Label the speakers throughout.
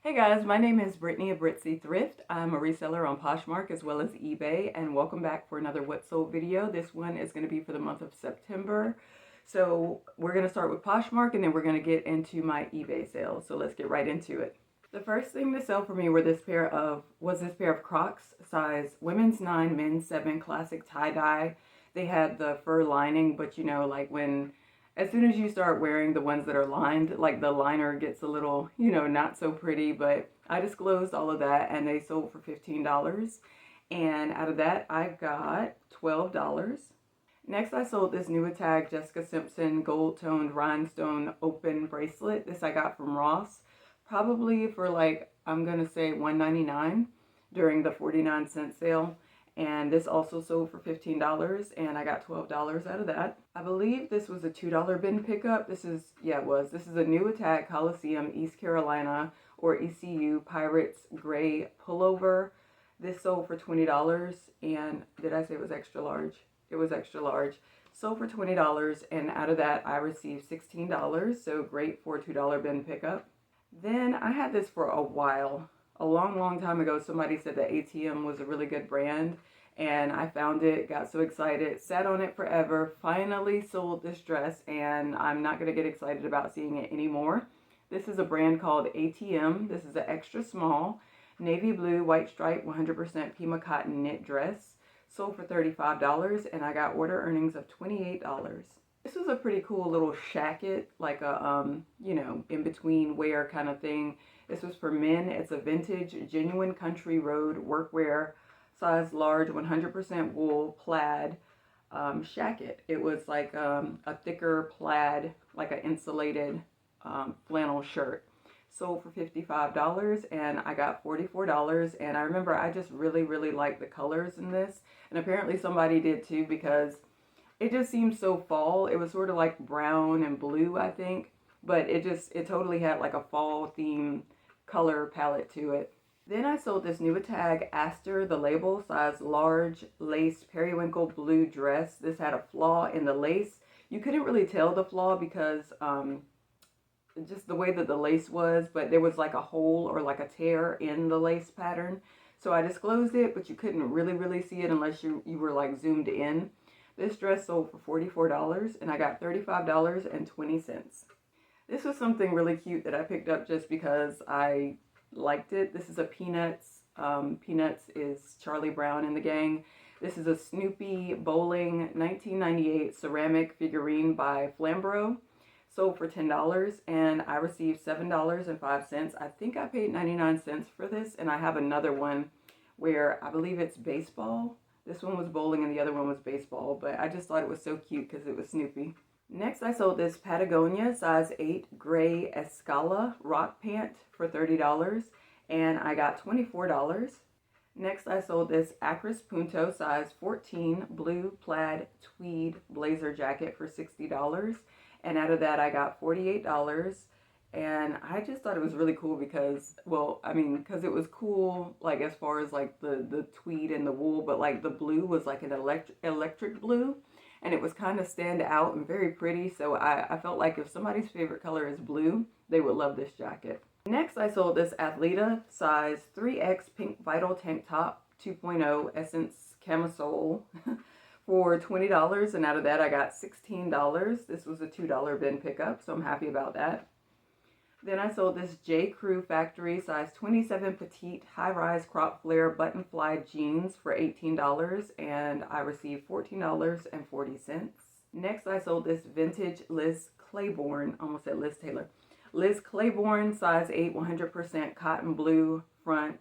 Speaker 1: Hey guys, my name is Brittany of Britzy Thrift. I'm a reseller on Poshmark as well as eBay, and welcome back for another What Sold video. This one is going to be for the month of September. So we're going to start with Poshmark and then we're going to get into my eBay sales. So let's get right into it. The first thing to sell for me was this pair of Crocs, size women's 9, men's 7, classic tie-dye. They had the fur lining, but you know, like as soon as you start wearing the ones that are lined, like the liner gets a little, not so pretty, but I disclosed all of that and they sold for $15. And out of that, I got $12. Next, I sold this Nuitag Jessica Simpson gold toned rhinestone open bracelet. This I got from Ross, probably for like, I'm going to say $1.99 during the 49-cent sale. And this also sold for $15 and I got $12 out of that. I believe this was a $2 bin pickup. This is a Nuitag Coliseum East Carolina or ECU Pirates gray pullover. This sold for $20 and did I say it was extra large? It was extra large. Sold for $20 and out of that I received $16. So great for a $2 bin pickup. Then I had this for a while. A long time ago, somebody said that ATM was a really good brand, and I found it, got so excited, sat on it forever, finally sold this dress, and I'm not going to get excited about seeing it anymore. This is a brand called ATM. This is an extra small, navy blue, white stripe, 100% Pima cotton knit dress. Sold for $35, and I got order earnings of $28. This was a pretty cool little shacket, like a, in between wear kind of thing. This was for men. It's a vintage, genuine country road workwear, size large, 100% wool plaid shacket. It was like a thicker plaid, like an insulated flannel shirt. Sold for $55 and I got $44. And I remember I just really liked the colors in this. And apparently somebody did too because it just seemed so fall. It was sort of like brown and blue, I think. But it totally had like a fall theme color palette to it. Then I sold this Nuitag Aster, the label, size large lace periwinkle blue dress. This had a flaw in the lace. You couldn't really tell the flaw because just the way that the lace was, but there was like a hole or like a tear in the lace pattern. So I disclosed it, but you couldn't really see it unless you were like zoomed in. This dress sold for $44 and I got $35.20. This was something really cute that I picked up just because I liked it. This is a Peanuts. Peanuts is Charlie Brown and the gang. This is a Snoopy Bowling 1998 ceramic figurine by Flamborough. Sold for $10 and I received $7.05. I think I paid 99 cents for this, and I have another one where I believe it's baseball. This one was bowling and the other one was baseball, but I just thought it was so cute because it was Snoopy. Next, I sold this Patagonia size 8 gray Escala rock pant for $30 and I got $24. Next, I sold this Acris Punto size 14 blue plaid tweed blazer jacket for $60 and out of that I got $48. And I just thought it was really cool because, because it was cool, like, as far as, like, the tweed and the wool, but, like, the blue was, like, an electric blue, and it was kind of stand out and very pretty, so I felt like if somebody's favorite color is blue, they would love this jacket. Next, I sold this Athleta size 3X Pink Vital Tank Top 2.0 Essence Camisole for $20, and out of that I got $16. This was a $2 bin pickup, so I'm happy about that. Then I sold this J. Crew Factory size 27 petite high-rise crop flare button-fly jeans for $18 and I received $14.40. Next, I sold this vintage Liz Claiborne, almost said Liz Taylor. Liz Claiborne size 8 100% cotton blue button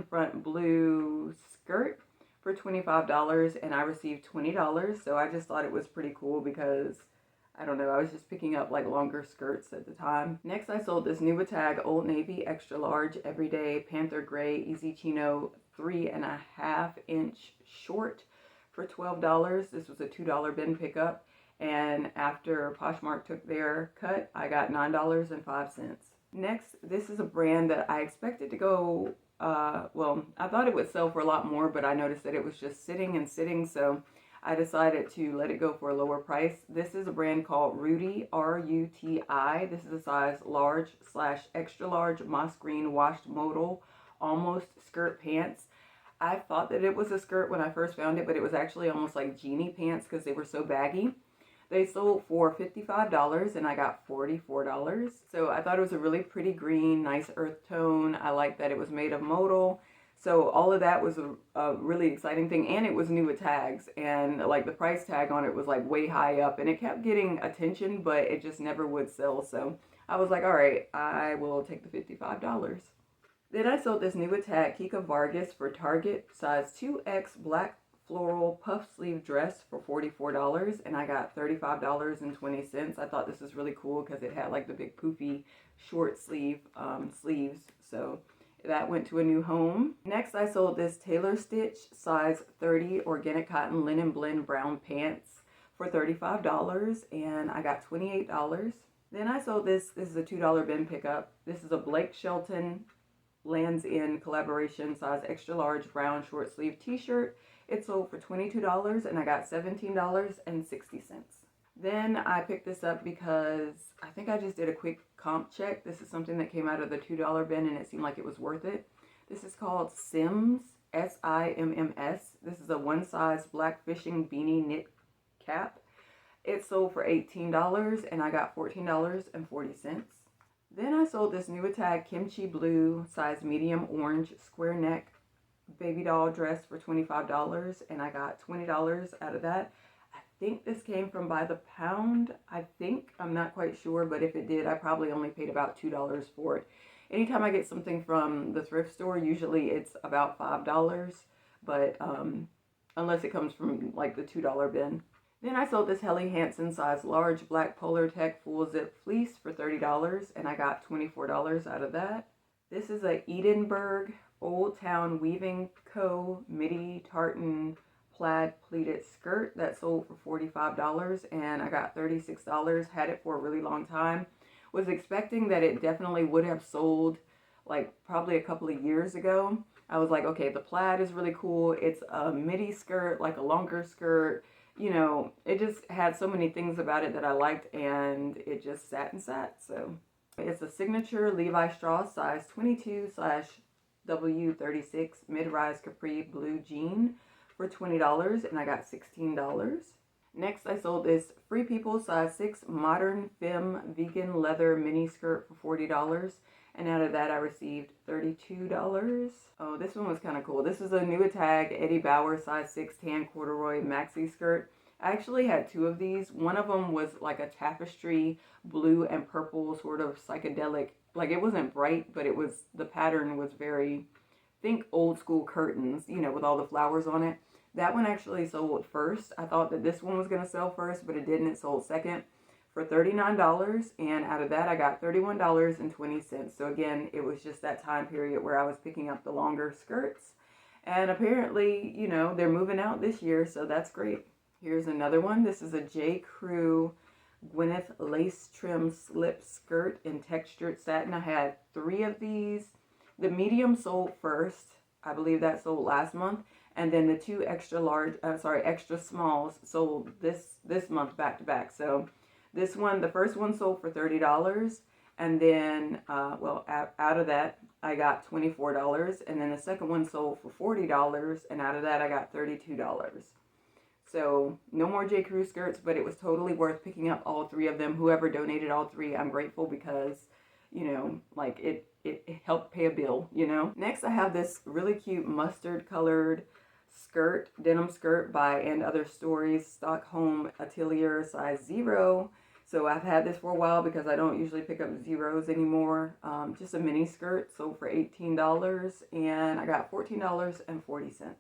Speaker 1: front blue skirt for $25 and I received $20. So I just thought it was pretty cool because I don't know, I was just picking up like longer skirts at the time. Next, I sold this Nuitag Old Navy extra large everyday Panther Gray Easy Chino 3.5-inch short for $12. This was a $2 bin pickup. And after Poshmark took their cut, I got $9.05. Next, this is a brand that I expected to go, I thought it would sell for a lot more, but I noticed that it was just sitting, so I decided to let it go for a lower price. This is a brand called Ruti, R-U-T-I. This is a size large / extra large moss green washed modal almost skirt pants. I thought that it was a skirt when I first found it, but it was actually almost like jeanie pants because they were so baggy. They sold for $55 and I got $44. So I thought it was a really pretty green, nice earth tone. I like that it was made of modal. So all of that was a really exciting thing, and it was new with tags, and like the price tag on it was like way high up, and it kept getting attention, but it just never would sell. So I was like, all right, I will take the $55. Then I sold this new with tag Kika Vargas for Target, size 2X black floral puff sleeve dress for $44, and I got $35.20. I thought this was really cool because it had like the big poofy short sleeves. So that went to a new home. Next, I sold this Tailor Stitch size 30 organic cotton linen blend brown pants for $35, and I got $28. Then I sold this is a $2 bin pickup. This is a Blake Shelton Lands End collaboration size extra large brown short sleeve t-shirt. It sold for $22 and I got $17.60. Then I picked this up because I think I just did a quick comp check. This is something that came out of the $2 bin and it seemed like it was worth it. This is called Simms, S-I-M-M-S. This is a one size black fishing beanie knit cap. It sold for $18 and I got $14.40. Then I sold this new tag Kimchi Blue size medium orange square neck baby doll dress for $25 and I got $20 out of that. I think this came from By the Pound. I'm not quite sure, but if it did, I probably only paid about $2 for it. Anytime I get something from the thrift store, usually it's about $5, but unless it comes from like the $2 bin. Then I sold this Helly Hansen size large black Polar Tech full zip fleece for $30 and I got $24 out of that. This is a Edinburgh Old Town Weaving Co. midi tartan plaid pleated skirt that sold for $45 and I got $36. Had it for a really long time. Was expecting that it definitely would have sold like probably a couple of years ago. I was like, okay, the plaid is really cool. It's a midi skirt, like a longer skirt. You know, it just had so many things about it that I liked, and it just sat and sat. So it's a signature Levi Strauss size 22/W36 mid-rise capri blue jean for $20 and I got $16. Next, I sold this Free People size 6 modern femme vegan leather mini skirt for $40 and out of that I received $32. Oh, this one was kind of cool. This is a new tag Eddie Bauer size 6 tan corduroy maxi skirt. I actually had two of these. One of them was like a tapestry blue and purple sort of psychedelic. Like it wasn't bright, but it was, the pattern was very, think old school curtains, you know, with all the flowers on it. That one actually sold first. I thought that this one was going to sell first, but it didn't. It sold second for $39 and out of that I got $31.20. So again, it was just that time period where I was picking up the longer skirts, and apparently, you know, they're moving out this year, so that's great. Here's another one. This is a J. Crew Gwyneth lace trim slip skirt in textured satin. I had 3 of these. The medium sold first. I believe that sold last month. And then the 2 extra smalls sold this month back to back. So this one, the first one sold for $30. And then, out of that, I got $24. And then the second one sold for $40. And out of that, I got $32. So no more J. Crew skirts, but it was totally worth picking up all 3 of them. Whoever donated all 3, I'm grateful because, you know, like it helped pay a bill, you know. Next, I have this really cute mustard colored skirt, denim skirt by And Other Stories, Stockholm Atelier size 0. So I've had this for a while because I don't usually pick up zeros anymore. Just a mini skirt, sold for $18 and I got $14.40.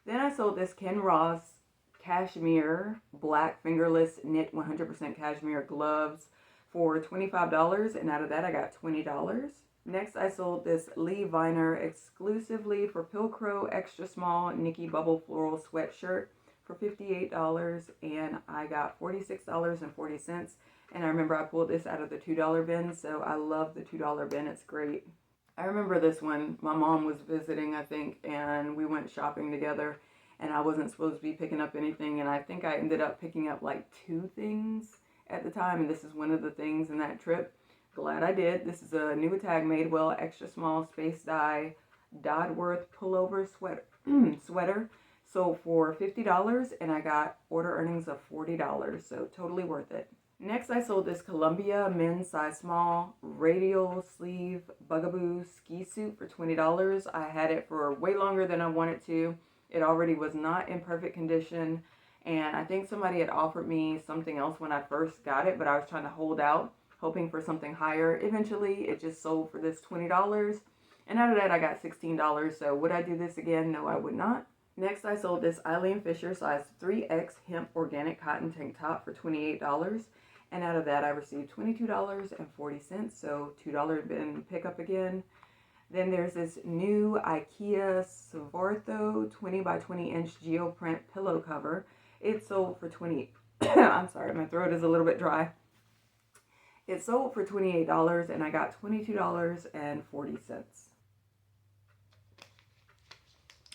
Speaker 1: Then I sold this Ken Ross cashmere black fingerless knit 100% cashmere gloves for $25 and out of that I got $20. Next, I sold this Lee Viner exclusively for Pilcrow extra small Nikki Bubble floral sweatshirt for $58 and I got $46.40. And I remember I pulled this out of the $2 bin, so I love the $2 bin. It's great. I remember this one. My mom was visiting, I think, and we went shopping together. and I wasn't supposed to be picking up anything, and I think I ended up picking up like 2 things at the time, and this is one of the things in that trip. Glad I did. This is a Nuitag Madewell extra small space dye Dodworth pullover sweater. So for $50, and I got order earnings of $40, so totally worth it. Next, I sold this Columbia men's size small radial sleeve Bugaboo ski suit for $20. I had it for way longer than I wanted to. It already was not in perfect condition, and I think somebody had offered me something else when I first got it, but I was trying to hold out, hoping for something higher. Eventually, it just sold for this $20, and out of that, I got $16. So would I do this again? No, I would not. Next, I sold this Eileen Fisher size 3X hemp organic cotton tank top for $28. And out of that, I received $22.40, so $2 bin pickup again. Then there's this new IKEA Svartho 20 by 20 inch geoprint pillow cover. It sold for I'm sorry, my throat is a little bit dry. It sold for $28, and I got $22.40.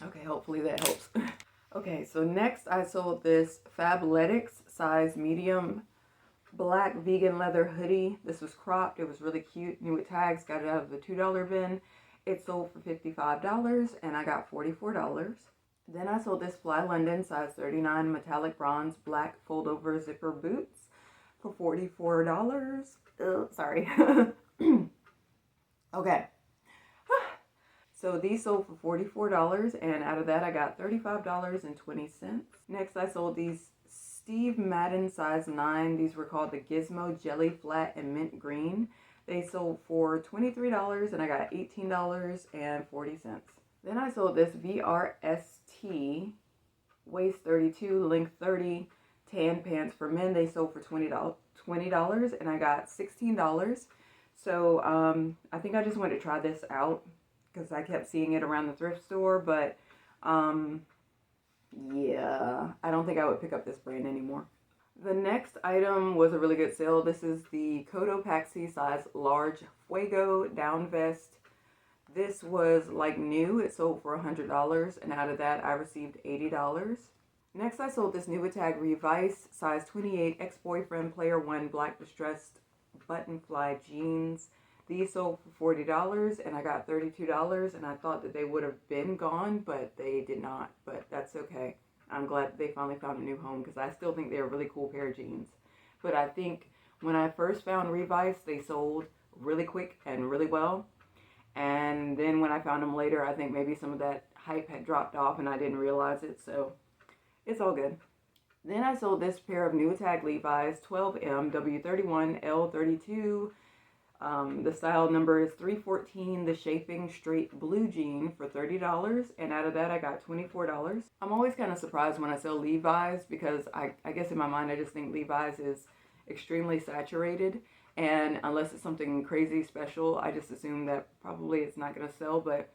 Speaker 1: Okay, hopefully that helps. Okay, so next I sold this Fabletics size medium black vegan leather hoodie. This was cropped. It was really cute. New with tags. Got it out of the $2 bin. It sold for $55, and I got $44. Then I sold this Fly London size 39 metallic bronze black fold over zipper boots for $44. Sorry. Okay. So these sold for $44, and out of that I got $35.20. Next, I sold these Steve Madden size 9. These were called the Gizmo Jelly Flat and Mint Green. They sold for $23, and I got $18.40. Then I sold this VRST waist 32, length 30 tan pants for men. They sold for $20, and I got $16. So I think I just wanted to try this out because I kept seeing it around the thrift store, but yeah, I don't think I would pick up this brand anymore. The next item was a really good sale. This is the Cotopaxi size large Fuego down vest. This was like new. It sold for $100, and out of that I received $80. Next, I sold this Nuitag Revice size 28 ex-boyfriend player 1 black distressed button fly jeans. These sold for $40, and I got $32, and I thought that they would have been gone, but they did not, but that's okay. I'm glad that they finally found a new home because I still think they're a really cool pair of jeans. But I think when I first found Revice, they sold really quick and really well. And then when I found them later, I think maybe some of that hype had dropped off and I didn't realize it, so it's all good. Then I sold this pair of Nuitag Levi's 12M W31 L32. The style number is 314, the Chafing Straight Blue Jean for $30, and out of that I got $24. I'm always kind of surprised when I sell Levi's because I guess in my mind I just think Levi's is extremely saturated, and unless it's something crazy special, I just assume that probably it's not going to sell, but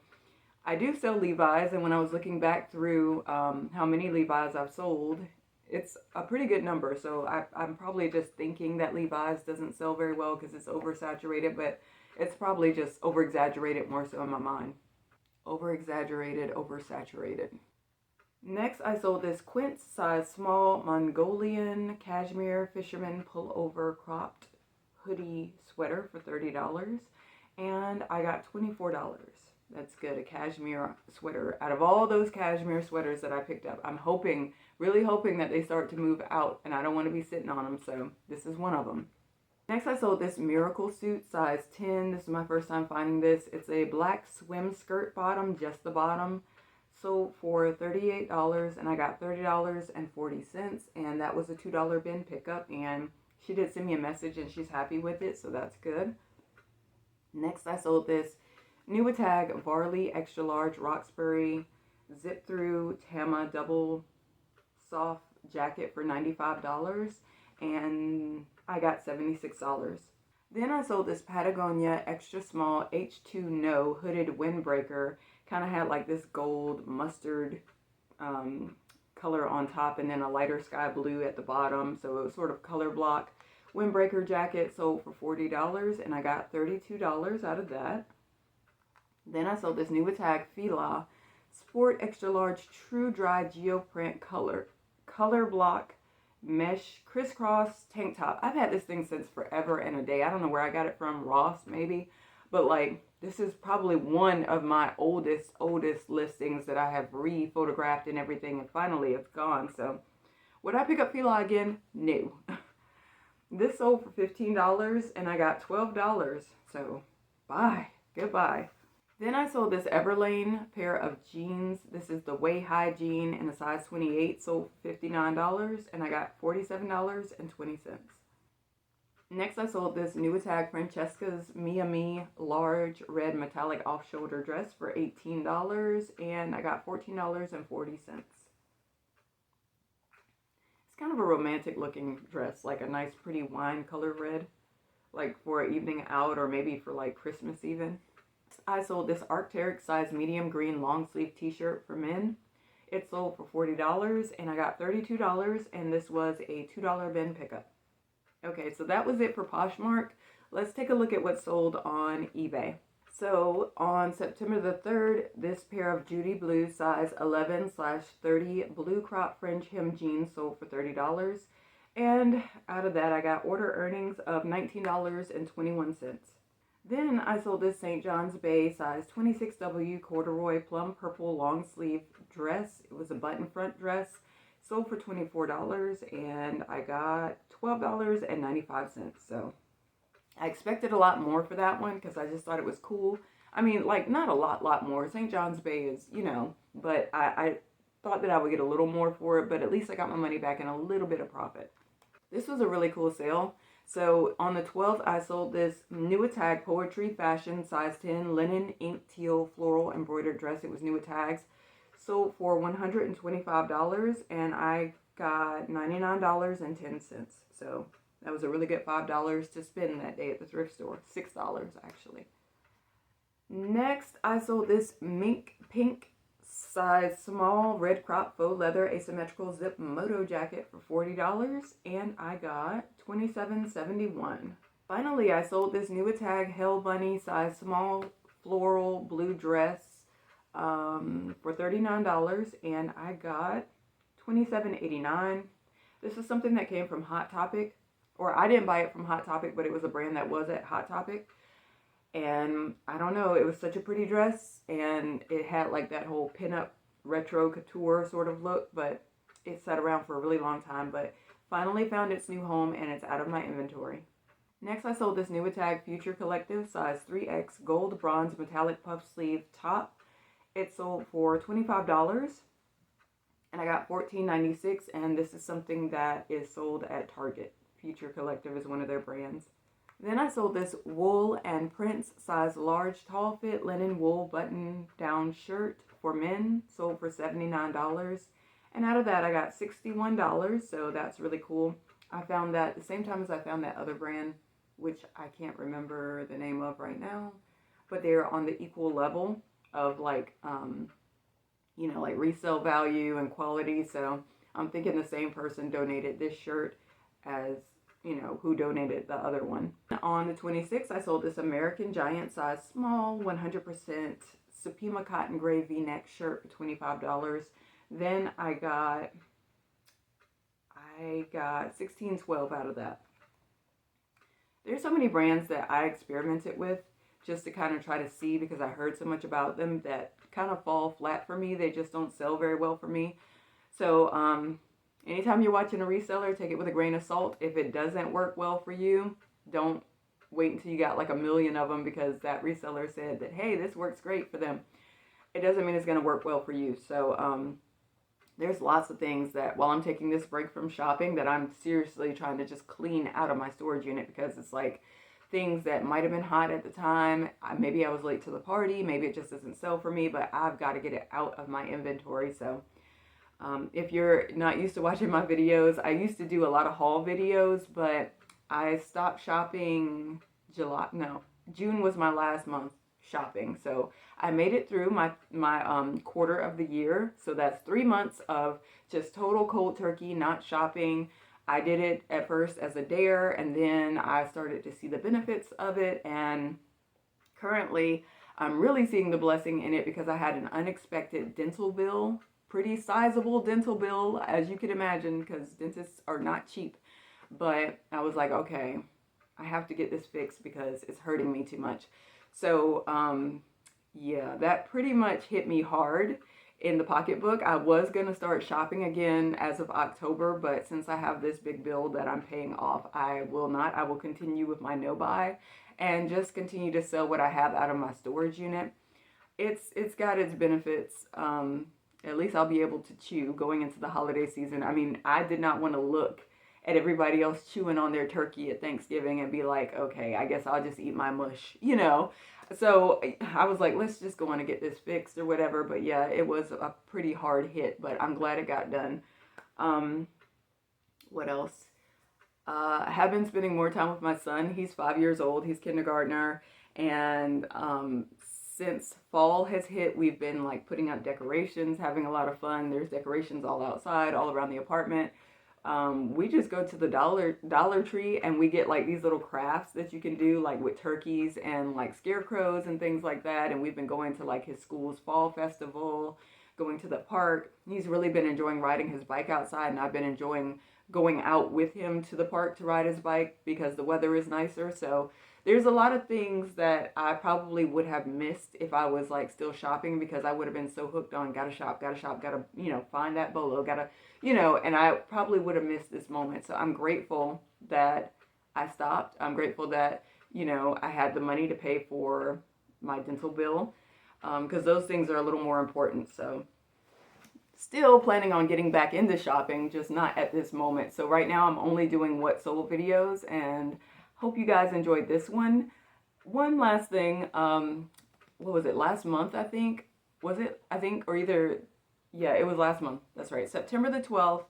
Speaker 1: I do sell Levi's, and when I was looking back through how many Levi's I've sold, it's a pretty good number, so I'm probably just thinking that Levi's doesn't sell very well because it's oversaturated, but it's probably just over-exaggerated more so in my mind. Over-exaggerated, oversaturated. Next, I sold this Quince size small Mongolian cashmere fisherman pullover cropped hoodie sweater for $30, and I got $24. That's good, a cashmere sweater. Out of all those cashmere sweaters that I picked up, I'm hoping, really hoping that they start to move out, and I don't want to be sitting on them, so this is one of them. Next, I sold this Miracle suit, size 10. This is my first time finding this. It's a black swim skirt bottom, just the bottom. Sold for $38, and I got $30.40, and that was a $2 bin pickup, and she did send me a message, and she's happy with it, so that's good. Next, I sold this Nuitag Varley Extra Large Roxbury Zip Through Tama Double Soft Jacket for $95, and I got $76. Then I sold this Patagonia Extra Small H2 No Hooded Windbreaker. Kind of had like this gold mustard color on top and then a lighter sky blue at the bottom, so it was sort of color block. Windbreaker jacket sold for $40, and I got $32 out of that. Then I sold this Nuitag Fila Sport Extra Large True Dry Geoprint Color Block Mesh Crisscross Tank Top. I've had this thing since forever and a day. I don't know where I got it from, Ross maybe. But like, this is probably one of my oldest listings that I have re-photographed and everything, and finally it's gone. So would I pick up Fila again? No. This sold for $15 and I got $12. So bye. Goodbye. Then I sold this Everlane pair of jeans. This is the Way High jean in a size 28, sold for $59 and I got $47.20. Next I sold this Nuitag Francesca's Mia Me large red metallic off-shoulder dress for $18 and I got $14.40. Kind of a romantic looking dress, like a nice pretty wine color red, like for an evening out or maybe for like Christmas even. I sold this Arc'teryx size medium green long sleeve t-shirt for men. It sold for $40 and I got $32 and this was a $2 bin pickup. Okay, so that was it for Poshmark. Let's take a look at what sold on eBay. So on September the 3rd, this pair of Judy Blue size 11/30 blue crop fringe hem jeans sold for $30. And out of that, I got order earnings of $19.21. Then I sold this St. John's Bay size 26W corduroy plum purple long sleeve dress. It was a button front dress, sold for $24 and I got $12.95. So I expected a lot more for that one because I just thought it was cool. I mean, like, not a lot more. St. John's Bay is, you know, but I thought that I would get a little more for it, but at least I got my money back and a little bit of profit. This was a really cool sale. So on the 12th, I sold this Nuitag Poetry Fashion size 10 linen ink teal floral embroidered dress. It was Nuitag's. Sold for $125 and I got $99.10. So that was a really good $5 to spend that day at the thrift store. $6 actually. Next, I sold this mink pink size small red crop faux leather asymmetrical zip moto jacket for $40 and I got $27.71. Finally, I sold this Nuitag Hell Bunny size small floral blue dress for $39 and I got $27.89. This is something that came from Hot Topic. Or I didn't buy it from Hot Topic, but it was a brand that was at Hot Topic. And I don't know, it was such a pretty dress. And it had like that whole pinup retro couture sort of look. But it sat around for a really long time. But finally found its new home and it's out of my inventory. Next I sold this Nuitag Future Collective size 3X gold bronze metallic puff sleeve top. It sold for $25. And I got $14.96. And this is something that is sold at Target. Future Collective is one of their brands. Then I sold this Wool and Prince size large tall fit linen wool button down shirt for men, sold for $79. And out of that I got $61, so that's really cool. I found that at the same time as I found that other brand, which I can't remember the name of right now, but they're on the equal level of like, you know, like resale value and quality. So I'm thinking the same person donated this shirt as, you know, who donated the other one. On the 26th, I sold this American Giant size small 100% Supima cotton gray v-neck shirt for $25. Then I got $16.12 out of that. There's so many brands that I experimented with just to kind of try to see, because I heard so much about them, that kind of fall flat for me. They just don't sell very well for me. So anytime you're watching a reseller, take it with a grain of salt. If it doesn't work well for you, don't wait until you got like a million of them because that reseller said that, hey, this works great for them. It doesn't mean it's going to work well for you. So there's lots of things that while I'm taking this break from shopping that I'm seriously trying to just clean out of my storage unit, because it's like things that might have been hot at the time. Maybe I was late to the party. Maybe it just doesn't sell for me, but I've got to get it out of my inventory. So if you're not used to watching my videos, I used to do a lot of haul videos, but I stopped shopping June was my last month shopping. So I made it through my quarter of the year. So that's 3 months of just total cold turkey, not shopping. I did it at first as a dare, and then I started to see the benefits of it. And currently I'm really seeing the blessing in it because I had an unexpected dental bill, pretty sizable dental bill, as you can imagine, because dentists are not cheap. But I was like, okay, I have to get this fixed because it's hurting me too much. So, yeah, that pretty much hit me hard in the pocketbook. I was going to start shopping again as of October, but since I have this big bill that I'm paying off, I will not. I will continue with my no buy and just continue to sell what I have out of my storage unit. It's got its benefits. At least I'll be able to chew going into the holiday season. I mean, I did not want to look at everybody else chewing on their turkey at Thanksgiving and be like, okay, I guess I'll just eat my mush, you know. So I was like, let's just go on and get this fixed or whatever. But yeah, it was a pretty hard hit, but I'm glad it got done. What else? I have been spending more time with my son. He's 5 years old. He's kindergartner. And since fall has hit, we've been like putting up decorations, having a lot of fun. There's decorations all outside, all around the apartment. We just go to the Dollar Tree and we get like these little crafts that you can do like with turkeys and like scarecrows and things like that. And we've been going to like his school's fall festival, going to the park. He's really been enjoying riding his bike outside, and I've been enjoying going out with him to the park to ride his bike because the weather is nicer. So there's a lot of things that I probably would have missed if I was like still shopping, because I would have been so hooked on gotta shop, gotta, you know, find that bolo, gotta, you know, and I probably would have missed this moment. So I'm grateful that I stopped. I'm grateful that, you know, I had the money to pay for my dental bill, because those things are a little more important. So still planning on getting back into shopping, just not at this moment. So right now I'm only doing what sold videos, and hope you guys enjoyed this one. One last thing, what was it, last month, I think? Was it? I think, or either, yeah, it was last month. That's right. September the 12th,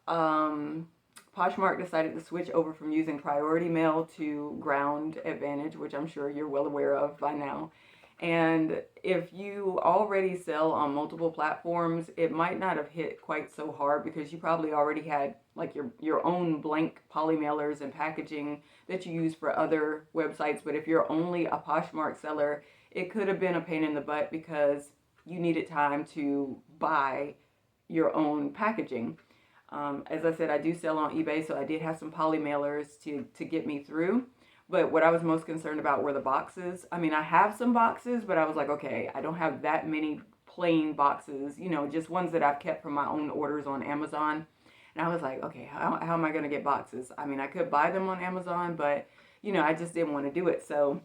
Speaker 1: Poshmark decided to switch over from using Priority Mail to Ground Advantage, which I'm sure you're well aware of by now. And if you already sell on multiple platforms, it might not have hit quite so hard because you probably already had like your own blank poly mailers and packaging that you use for other websites. But if you're only a Poshmark seller, it could have been a pain in the butt because you needed time to buy your own packaging. As I said, I do sell on eBay, so I did have some poly mailers to get me through. But what I was most concerned about were the boxes. I mean, I have some boxes, but I was like, okay, I don't have that many plain boxes, you know, just ones that I've kept from my own orders on Amazon. And I was like, okay, how am I going to get boxes? I mean, I could buy them on Amazon, but, you know, I just didn't want to do it. So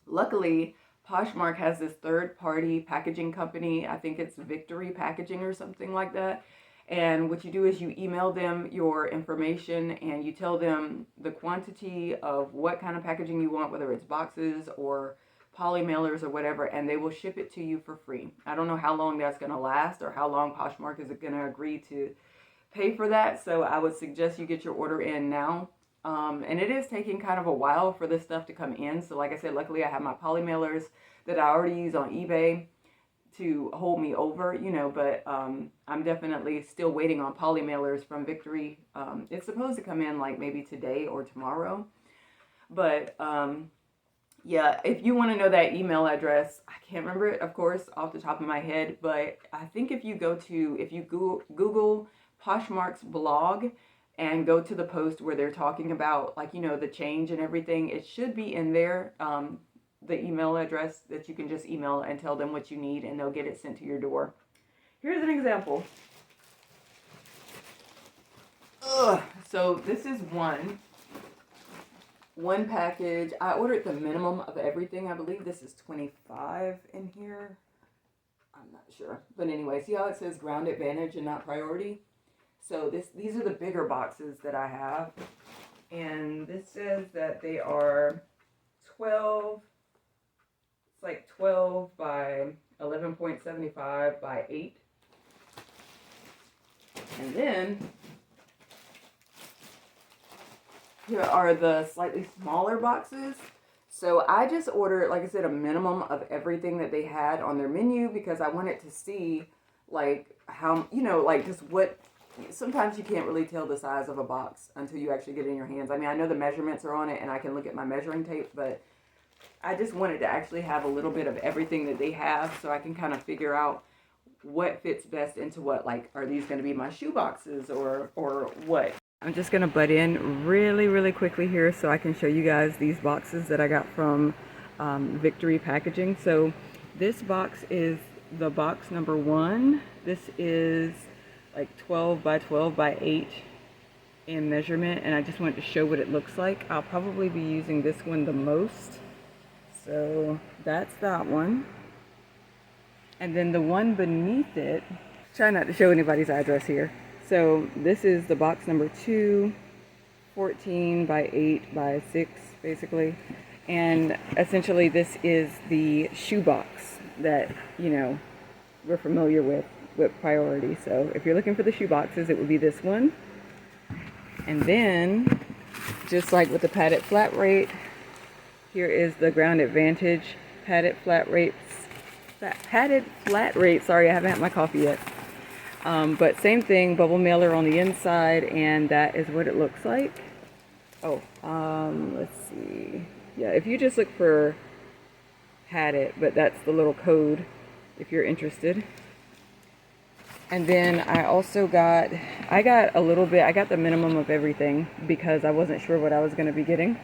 Speaker 1: luckily, Poshmark has this third-party packaging company. I think it's Victory Packaging or something like that. And what you do is you email them your information and you tell them the quantity of what kind of packaging you want, whether it's boxes or poly mailers or whatever, and they will ship it to you for free. I don't know how long that's going to last or how long Poshmark is going to agree to pay for that. So I would suggest you get your order in now. And it is taking kind of a while for this stuff to come in. So like I said, luckily I have my poly mailers that I already use on eBay to hold me over, you know, but I'm definitely still waiting on poly mailers from Victory. It's supposed to come in like maybe today or tomorrow. But yeah, if you want to know that email address, I can't remember it, of course, off the top of my head, but I think if you Google Poshmark's blog and go to the post where they're talking about, like, you know, the change and everything, it should be in there. The email address that you can just email and tell them what you need, and they'll get it sent to your door. Here's an example. So this is one package. I ordered the minimum of everything. I believe this is 25 in here. I'm not sure. But anyway, see how it says Ground Advantage and not Priority? So these are the bigger boxes that I have. And this says that they are 12... It's like 12 by 11.75 by 8. And then here are the slightly smaller boxes. So I just ordered, like I said, a minimum of everything that they had on their menu because I wanted to see like how, you know, like just what, sometimes you can't really tell the size of a box until you actually get it in your hands. I mean, I know the measurements are on it and I can look at my measuring tape, but I just wanted to actually have a little bit of everything that they have so I can kind of figure out what fits best into what. Like, are these going to be my shoe boxes or what? I'm just going to butt in really quickly here so I can show you guys these boxes that I got from Victory Packaging. So this box is the box number 1. This is like 12 by 12 by 8 in measurement, and I just wanted to show what it looks like. I'll probably be using this one the most. So that's that one. And then the one beneath it, try not to show anybody's address here. So this is the box number 2, 14 by 8 by 6 basically. And essentially this is the shoe box that, you know, we're familiar with Priority. So if you're looking for the shoe boxes, it would be this one. And then, just like with the padded flat rate, here is the Ground Advantage padded flat rate. Sorry, I haven't had my coffee yet. But same thing, bubble mailer on the inside, and that is what it looks like. Oh, let's see. Yeah, if you just look for padded, but that's the little code if you're interested. And then I also got a little bit, I got the minimum of everything because I wasn't sure what I was going to be getting.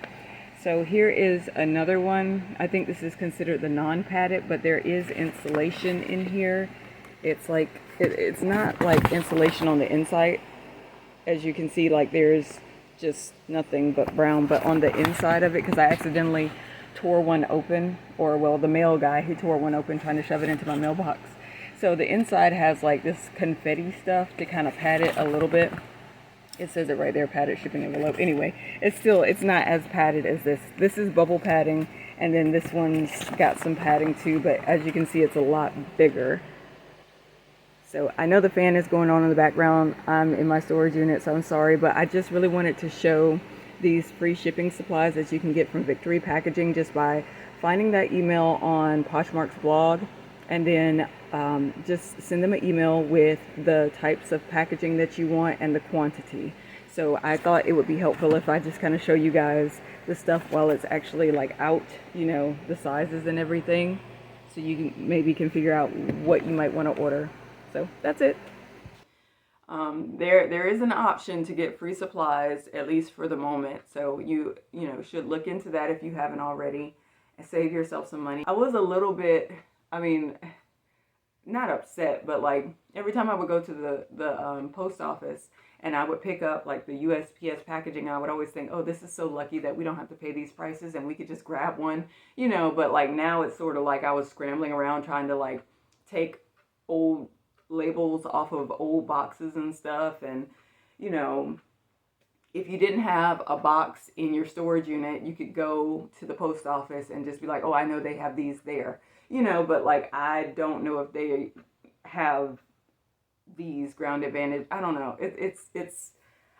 Speaker 1: So here is another one. I think this is considered the non-padded, but there is insulation in here. It's like, it's not like insulation on the inside. As you can see, like there's just nothing but brown, but on the inside of it, because I accidentally tore one open, or well, the mail guy, he tore one open trying to shove it into my mailbox. So the inside has like this confetti stuff to kind of pad it a little bit. It says it right there, padded shipping envelope. Anyway, it's not as padded as this. This is bubble padding, and then this one's got some padding too, but as you can see, it's a lot bigger. So I know the fan is going on in the background. I'm in my storage unit, so I'm sorry, but I just really wanted to show these free shipping supplies that you can get from Victory Packaging just by finding that email on Poshmark's blog, and then just send them an email with the types of packaging that you want and the quantity. So I thought it would be helpful if I just kind of show you guys the stuff while it's actually like out, you know, the sizes and everything, so you can maybe figure out what you might want to order. So that's it. There is an option to get free supplies, at least for the moment. So you know, should look into that if you haven't already and save yourself some money. I was a little bit, I mean, not upset, but like every time I would go to the post office and I would pick up like the USPS packaging, I would always think, oh, this is so lucky that we don't have to pay these prices and we could just grab one, you know. But like now it's sort of like I was scrambling around trying to like take old labels off of old boxes and stuff. And you know, if you didn't have a box in your storage unit, you could go to the post office and just be like, oh, I know they have these there, you know. But like I don't know if they have these Ground Advantage. I don't know. It's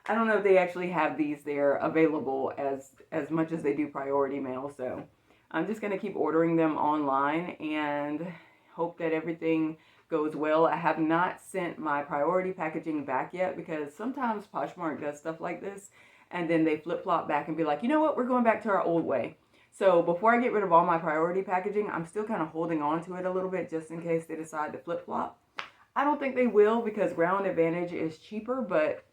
Speaker 1: I don't know if they actually have these there available as much as they do Priority Mail. So I'm just gonna keep ordering them online and hope that everything goes well. I have not sent my Priority packaging back yet because sometimes Poshmark does stuff like this and then they flip-flop back and be like, you know what, we're going back to our old way. So before I get rid of all my Priority packaging, I'm still kind of holding on to it a little bit just in case they decide to flip-flop. I don't think they will because Ground Advantage is cheaper, but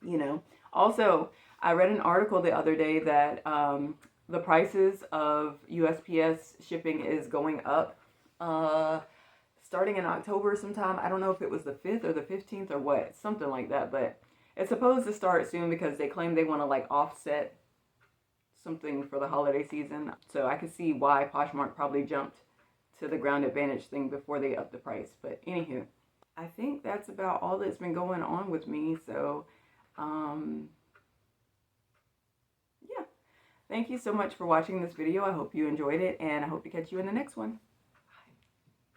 Speaker 1: you know. Also, I read an article the other day that the prices of USPS shipping is going up starting in October sometime. I don't know if it was the 5th or the 15th or what, something like that, but it's supposed to start soon because they claim they want to like offset something for the holiday season. So I could see why Poshmark probably jumped to the Ground Advantage thing before they upped the price. But anywho, I think that's about all that's been going on with me. So yeah, thank you so much for watching this video. I hope you enjoyed it, and I hope to catch you in the next one.